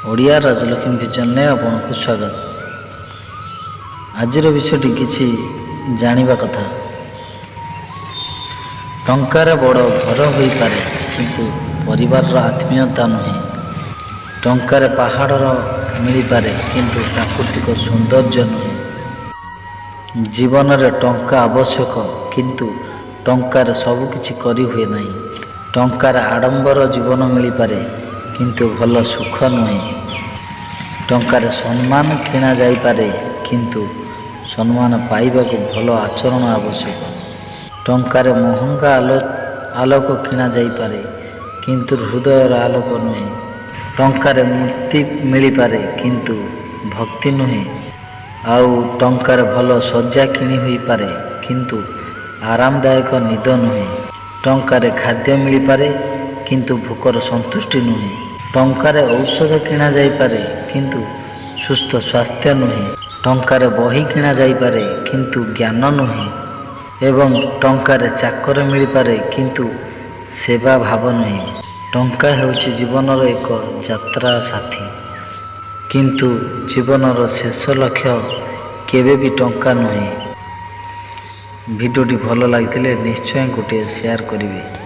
ଓଡ଼ିଆ ରାଜଲକ୍ଷ୍ମୀ ଭିଜନରେ ଆପଣଙ୍କୁ ସ୍ୱାଗତ। ଆଜିର ବିଷୟଟି କିଛି ଜାଣିବା କଥା। ଟଙ୍କାରେ ବଡ଼ ଘର ହୋଇପାରେ, କିନ୍ତୁ ପରିବାରର ଆତ୍ମୀୟତା ନୁହେଁ। ଟଙ୍କାରେ ପାହାଡ଼ର ମିଳିପାରେ, କିନ୍ତୁ ପ୍ରାକୃତିକ ସୌନ୍ଦର୍ଯ୍ୟ ନୁହେଁ। ଜୀବନରେ ଟଙ୍କା ଆବଶ୍ୟକ, କିନ୍ତୁ ଟଙ୍କାରେ ସବୁକିଛି କରିହୁଏ ନାହିଁ। ଟଙ୍କାରେ ଆଡ଼ମ୍ବର ଜୀବନ ମିଳିପାରେ, କିନ୍ତୁ ଭଲ ସୁଖ ନୁହେଁ। ଟଙ୍କାରେ ସମ୍ମାନ କିଣା ଯାଇପାରେ, କିନ୍ତୁ ସମ୍ମାନ ପାଇବାକୁ ଭଲ ଆଚରଣ ଆବଶ୍ୟକ। ଟଙ୍କାରେ ମହଙ୍ଗା ଆଲୋକ କିଣା ଯାଇପାରେ, କିନ୍ତୁ ହୃଦୟର ଆଲୋକ ନୁହେଁ। ଟଙ୍କାରେ ମୂର୍ତ୍ତି ମିଳିପାରେ, କିନ୍ତୁ ଭକ୍ତି ନୁହେଁ। ଆଉ ଟଙ୍କାରେ ଭଲ ଶଯ୍ୟା କିଣି ହୋଇପାରେ, କିନ୍ତୁ ଆରାମଦାୟକ ନିଦ ନୁହେଁ। ଟଙ୍କାରେ ଖାଦ୍ୟ ମିଳିପାରେ, କିନ୍ତୁ ଭୋକର ସନ୍ତୁଷ୍ଟି ନୁହେଁ। ଟଙ୍କାରେ ଔଷଧ କିଣା ଯାଇପାରେ, କିନ୍ତୁ ସୁସ୍ଥ ସ୍ୱାସ୍ଥ୍ୟ ନୁହେଁ। ଟଙ୍କାରେ ବହି କିଣା ଯାଇପାରେ, କିନ୍ତୁ ଜ୍ଞାନ ନୁହେଁ। ଏବଂ ଟଙ୍କାରେ ଚାକର ମିଳିପାରେ, କିନ୍ତୁ ସେବା ଭାବ ନୁହେଁ। ଟଙ୍କା ହେଉଛି ଜୀବନର ଏକ ଯାତ୍ରା ସାଥୀ, କିନ୍ତୁ ଜୀବନର ଶେଷ ଲକ୍ଷ୍ୟ କେବେ ବି ଟଙ୍କା ନୁହେଁ। ଭିଡ଼ିଓଟି ଭଲ ଲାଗିଥିଲେ ନିଶ୍ଚୟ ଗୋଟିଏ ସେୟାର କରିବେ।